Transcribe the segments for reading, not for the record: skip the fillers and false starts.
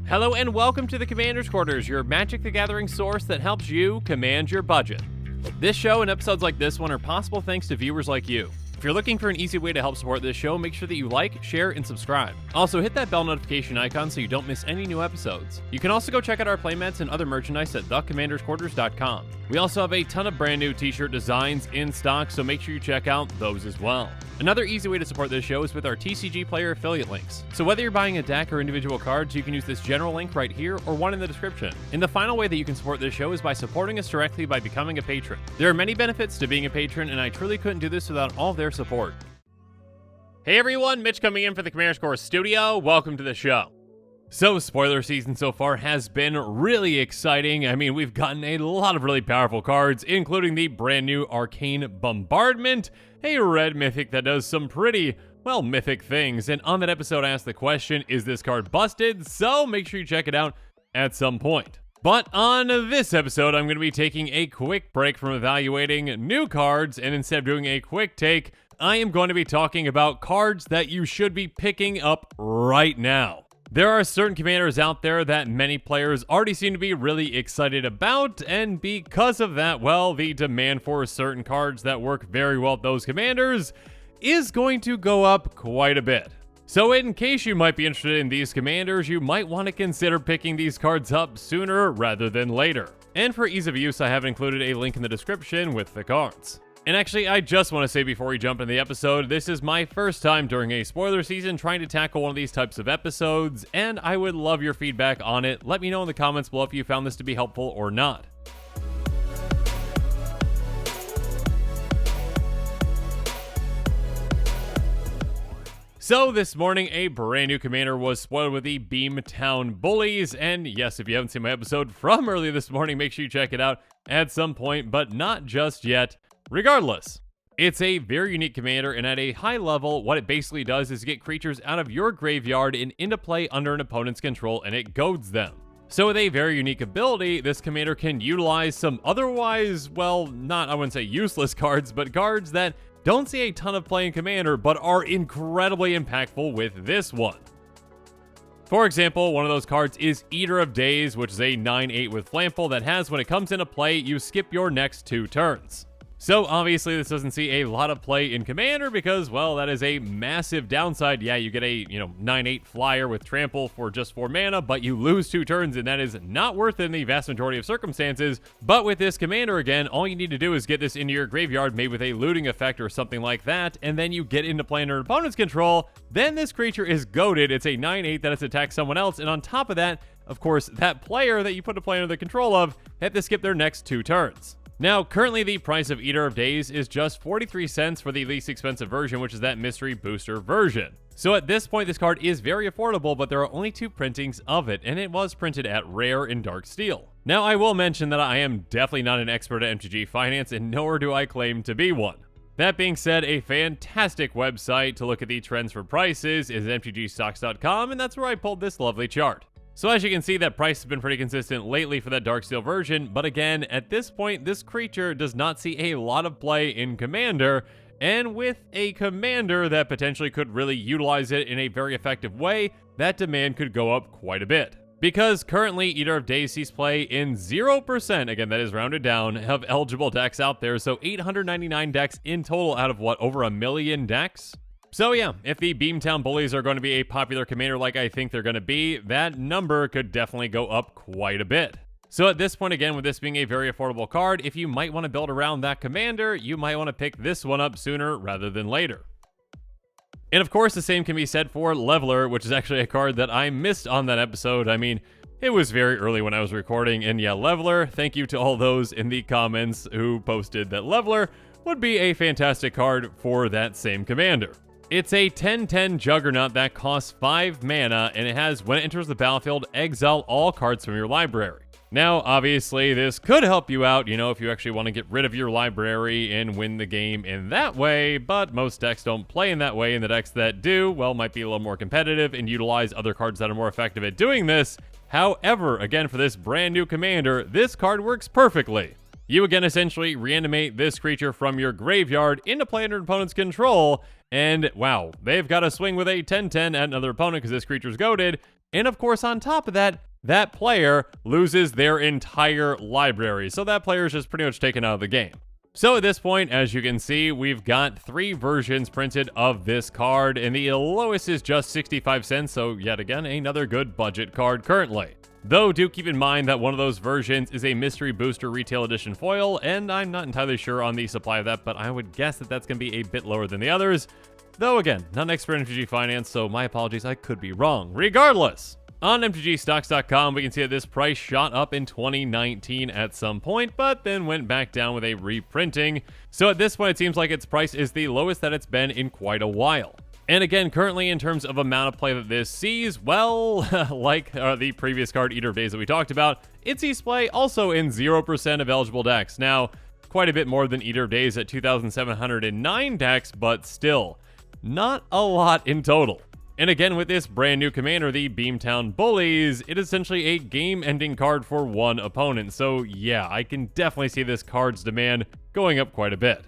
Hello and welcome to the Commander's Quarters, your Magic the Gathering source that helps you command your budget. This show and episodes like this one are possible thanks to viewers like you. If you're looking for an easy way to help support this show, make sure that you like, share, and subscribe. Also, hit that bell notification icon so you don't miss any new episodes. You can also go check out our playmats and other merchandise at thecommandersquarters.com. We also have a ton of brand new t-shirt designs in stock, so make sure you check out those as well. Another easy way to support this show is with our TCG Player affiliate links. So whether you're buying a deck or individual cards, you can use this general link right here or one in the description. And the final way that you can support this show is by supporting us directly by becoming a patron. There are many benefits to being a patron, and I truly couldn't do this without all of their support. Hey everyone, Mitch coming in for the Commander's Core Studio. Welcome to the show. So, spoiler season so far has been really exciting. I mean, we've gotten a lot of really powerful cards, including the brand new Arcane Bombardment, a red mythic that does some pretty, well, mythic things. And on that episode, I asked the question, is this card busted? So make sure you check it out at some point. But on this episode, I'm going to be taking a quick break from evaluating new cards, and instead of doing a quick take, I am going to be talking about cards that you should be picking up right now. There are certain commanders out there that many players already seem to be really excited about, and because of that, well, the demand for certain cards that work very well with those commanders is going to go up quite a bit. So in case you might be interested in these commanders, you might want to consider picking these cards up sooner rather than later. And for ease of use, I have included a link in the description with the cards. And actually, I just want to say before we jump into the episode, this is my first time during a spoiler season trying to tackle one of these types of episodes, and I would love your feedback on it. Let me know in the comments below if you found this to be helpful or not. So this morning, a brand new commander was spoiled with the Beamtown Bullies, and yes, if you haven't seen my episode from earlier this morning, make sure you check it out at some point, but not just yet. Regardless, it's a very unique commander, and at a high level, what it basically does is get creatures out of your graveyard and into play under an opponent's control, and it goads them. So with a very unique ability, this commander can utilize some otherwise, well, not, I wouldn't say useless cards, but cards that don't see a ton of play in Commander, but are incredibly impactful with this one. For example, one of those cards is Eater of Days, which is a 9/8 with Flample that has, when it comes into play, you skip your next 2 turns. So obviously this doesn't see a lot of play in Commander because, well, that is a massive downside. Yeah, you get a, 9/8 flyer with Trample for just 4 mana, but you lose 2 turns, and that is not worth it in the vast majority of circumstances. But with this Commander, again, all you need to do is get this into your graveyard, maybe with a looting effect or something like that, and then you get into play under an opponent's control. Then this creature is goated. It's a 9/8 that has to attack someone else, and on top of that, of course, that player that you put to play under the control of had to skip their next 2 turns. Now, currently the price of Eater of Days is just 43 cents for the least expensive version, which is that Mystery Booster version. So at this point, this card is very affordable, but there are only 2 printings of it, and it was printed at Rare in Dark Steel. Now, I will mention that I am definitely not an expert at MTG finance, and nor do I claim to be one. That being said, a fantastic website to look at the trends for prices is mtgstocks.com, and that's where I pulled this lovely chart. So as you can see, that price has been pretty consistent lately for that Darksteel version, but again, at this point, this creature does not see a lot of play in Commander, and with a Commander that potentially could really utilize it in a very effective way, that demand could go up quite a bit. Because currently, Eater of Days sees play in 0%, again that is rounded down, of eligible decks out there, so 899 decks in total out of what, over 1 million decks? So yeah, if the Beamtown Bullies are going to be a popular commander like I think they're going to be, that number could definitely go up quite a bit. So at this point, again, with this being a very affordable card, if you might want to build around that commander, you might want to pick this one up sooner rather than later. And of course, the same can be said for Leveler, which is actually a card that I missed on that episode. I mean, it was very early when I was recording, and yeah, Leveler, thank you to all those in the comments who posted that Leveler would be a fantastic card for that same commander. It's a 10/10 Juggernaut that costs 5 mana, and it has, when it enters the battlefield, exile all cards from your library. Now, obviously, this could help you out, if you actually want to get rid of your library and win the game in that way, but most decks don't play in that way, and the decks that do, well, might be a little more competitive and utilize other cards that are more effective at doing this. However, again, for this brand new commander, this card works perfectly. You again essentially reanimate this creature from your graveyard into play under opponent's control, and wow, they've got to swing with a 10-10 at another opponent because this creature's goated. And of course, on top of that, that player loses their entire library, so that player is just pretty much taken out of the game. So at this point, as you can see, we've got 3 versions printed of this card, and the lowest is just 65 cents, so yet again, another good budget card currently. Though, do keep in mind that one of those versions is a Mystery Booster Retail Edition foil, and I'm not entirely sure on the supply of that, but I would guess that that's going to be a bit lower than the others. Though again, not an expert in MTG finance, so my apologies, I could be wrong. Regardless, on MTGstocks.com, we can see that this price shot up in 2019 at some point, but then went back down with a reprinting. So at this point, it seems like its price is the lowest that it's been in quite a while. And again, currently in terms of amount of play that this sees, well, like the previous card Eater of Days that we talked about, it sees play also in 0% of eligible decks. Now, quite a bit more than Eater of Days at 2,709 decks, but still, not a lot in total. And again, with this brand new commander, the Beamtown Bullies, it is essentially a game-ending card for one opponent. So yeah, I can definitely see this card's demand going up quite a bit.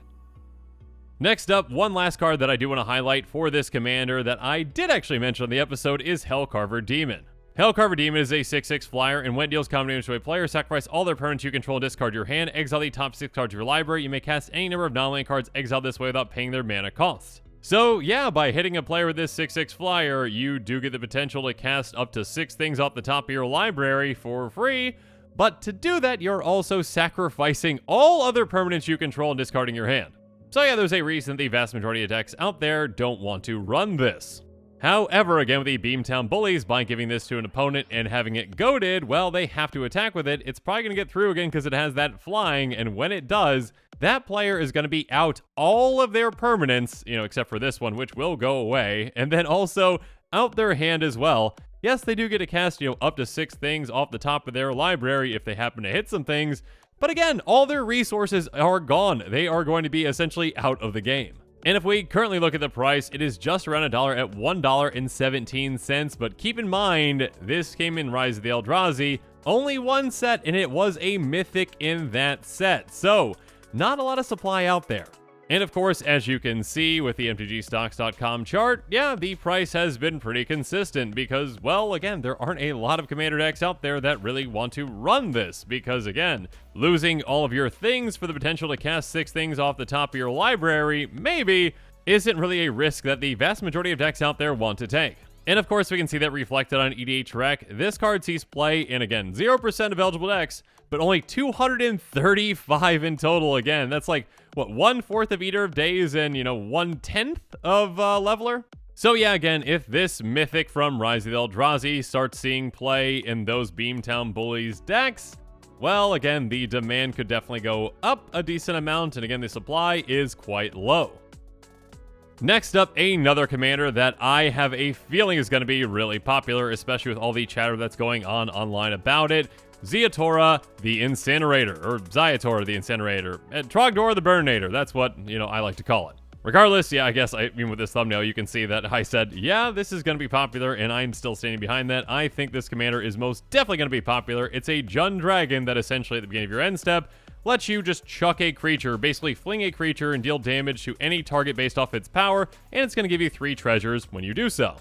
Next up, one last card that I do want to highlight for this commander that I did actually mention on the episode is Hellcarver Demon. Hellcarver Demon is a 6/6 flyer, and when it deals combat damage to a player, sacrifice all their permanents you control and discard your hand, exile the top 6 cards of your library. You may cast any number of non-land cards exiled this way without paying their mana cost. So yeah, by hitting a player with this 6/6 flyer, you do get the potential to cast up to 6 things off the top of your library for free, but to do that, you're also sacrificing all other permanents you control and discarding your hand. So yeah, there's a reason the vast majority of decks out there don't want to run this. However, again, with the Beamtown Bullies, by giving this to an opponent and having it goaded, well, they have to attack with it. It's probably going to get through again because it has that flying, and when it does, that player is going to be out all of their permanents, except for this one, which will go away, and then also out their hand as well. Yes, they do get to cast, up to 6 things off the top of their library if they happen to hit some things, but again, all their resources are gone. They are going to be essentially out of the game. And if we currently look at the price, it is just around $1 at $1.17, but keep in mind, this came in Rise of the Eldrazi, only one set, and it was a mythic in that set. So, not a lot of supply out there. And of course, as you can see with the MTGstocks.com chart, yeah, the price has been pretty consistent because, well, again, there aren't a lot of commander decks out there that really want to run this because, again, losing all of your things for the potential to cast 6 things off the top of your library, maybe, isn't really a risk that the vast majority of decks out there want to take. And of course, we can see that reflected on EDH Rec. This card sees play in, again, 0% of eligible decks, but only 235 in total. Again, that's like, what, 1/4 of Eater of Days and, 1/10 of Leveler? So yeah, again, if this Mythic from Rise of the Eldrazi starts seeing play in those Beamtown Bullies decks, well, again, the demand could definitely go up a decent amount, and again, the supply is quite low. Next up, another commander that I have a feeling is going to be really popular, especially with all the chatter that's going on online about it. Ziatora the Incinerator, or Ziatora the Incinerator, and Trogdor the Burninator, that's what, I like to call it. Regardless, yeah, I guess, with this thumbnail, you can see that I said, yeah, this is going to be popular, and I'm still standing behind that. I think this commander is most definitely going to be popular. It's a Jund Dragon that essentially at the beginning of your end step lets you just chuck a creature, basically fling a creature and deal damage to any target based off its power, and it's going to give you 3 treasures when you do so.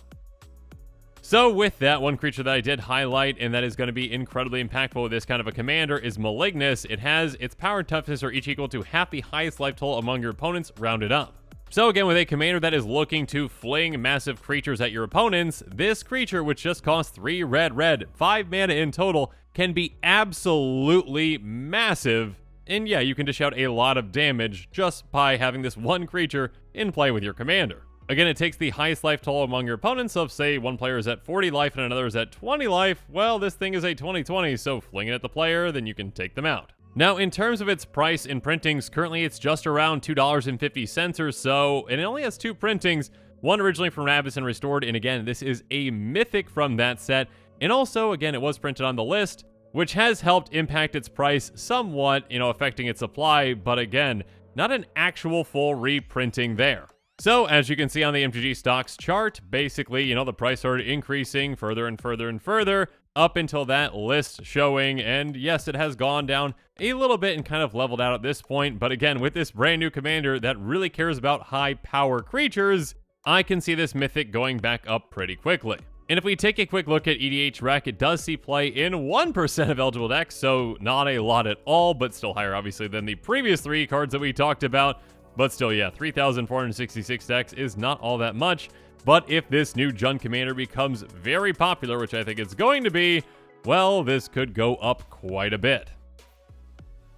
So with that, one creature that I did highlight and that is going to be incredibly impactful with this kind of a commander is Malignus. It has its power and toughness are each equal to half the highest life total among your opponents, rounded up. So again, with a commander that is looking to fling massive creatures at your opponents, this creature, which just costs 3 red, 5 mana in total, can be absolutely massive. And yeah, you can dish out a lot of damage just by having this one creature in play with your commander. Again, it takes the highest life total among your opponents, so if, say, one player is at 40 life and another is at 20 life, well, this thing is a 20/20, so fling it at the player, then you can take them out. Now, in terms of its price in printings, currently it's just around $2.50 or so, and it only has 2 printings, one originally from Ravus and Restored, and again, this is a mythic from that set, and also, again, it was printed on the list, which has helped impact its price somewhat, affecting its supply, but again, not an actual full reprinting there. So, as you can see on the MTG stocks chart, basically, the price started increasing further and further and further, up until that list showing, and yes, it has gone down a little bit and kind of leveled out at this point, but again, with this brand new commander that really cares about high power creatures, I can see this mythic going back up pretty quickly. And if we take a quick look at EDH Rec, it does see play in 1% of eligible decks, so not a lot at all, but still higher obviously than the previous 3 cards that we talked about. But still, yeah, 3,466 decks is not all that much. But if this new Jund commander becomes very popular, which I think it's going to be, well, this could go up quite a bit.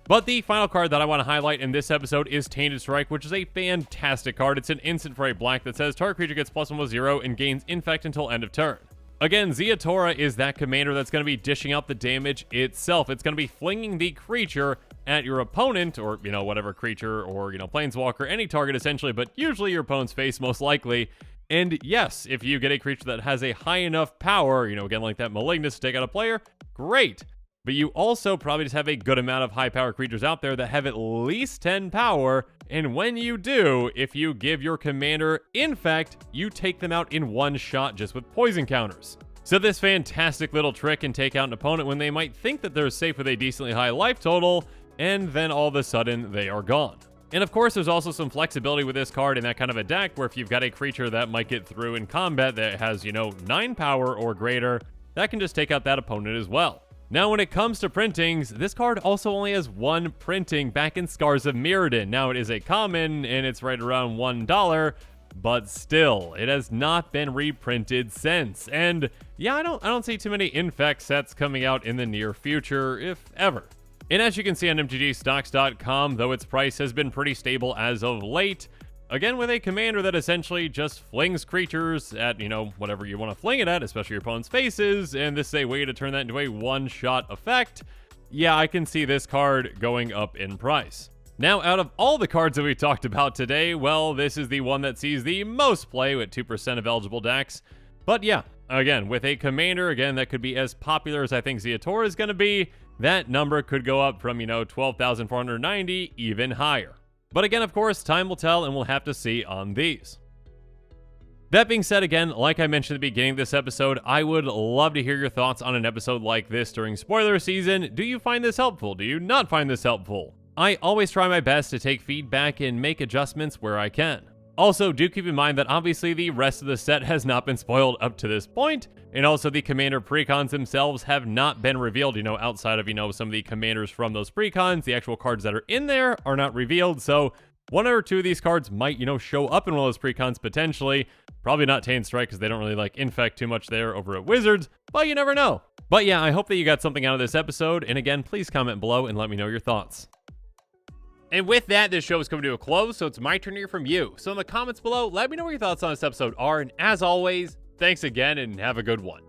But the final card that I want to highlight in this episode is Tainted Strike, which is a fantastic card. It's an instant for a black that says target creature gets +1/+0 and gains Infect until end of turn. Again, Zeatora is that commander that's going to be dishing out the damage itself. It's going to be flinging the creature at your opponent, or, whatever creature, or, planeswalker, any target essentially, but usually your opponent's face most likely. And yes, if you get a creature that has a high enough power, again, like that Malignus to take out a player, great. But you also probably just have a good amount of high power creatures out there that have at least 10 power, and when you do, if you give your commander Infect, you take them out in one shot just with poison counters. So this fantastic little trick can take out an opponent when they might think that they're safe with a decently high life total, and then all of a sudden they are gone. And of course, there's also some flexibility with this card in that kind of a deck where if you've got a creature that might get through in combat that has, 9 power or greater, that can just take out that opponent as well. Now, when it comes to printings, this card also only has 1 printing back in Scars of Mirrodin. Now, it is a common, and it's right around $1, but still, it has not been reprinted since. And yeah, I don't see too many Infect sets coming out in the near future, if ever. And as you can see on MTGstocks.com, though its price has been pretty stable as of late, again, with a commander that essentially just flings creatures at, whatever you want to fling it at, especially your opponent's faces, and this is a way to turn that into a one-shot effect, yeah, I can see this card going up in price. Now, out of all the cards that we talked about today, well, this is the one that sees the most play with 2% of eligible decks. But yeah, again, with a commander, again, that could be as popular as I think Zeatora is going to be, that number could go up from, 12,490, even higher. But again, of course, time will tell, and we'll have to see on these. That being said, again, like I mentioned at the beginning of this episode, I would love to hear your thoughts on an episode like this during spoiler season. Do you find this helpful? Do you not find this helpful? I always try my best to take feedback and make adjustments where I can. Also, do keep in mind that obviously the rest of the set has not been spoiled up to this point, and also the commander precons themselves have not been revealed, outside of, some of the commanders from those precons. The actual cards that are in there are not revealed, so 1 or 2 of these cards might, show up in one of those precons potentially. Probably not Tainted Strike because they don't really like Infect too much there over at Wizards, but you never know. But yeah, I hope that you got something out of this episode, and again, please comment below and let me know your thoughts. And with that, this show is coming to a close, so it's my turn to hear from you. So in the comments below, let me know what your thoughts on this episode are, and as always, thanks again and have a good one.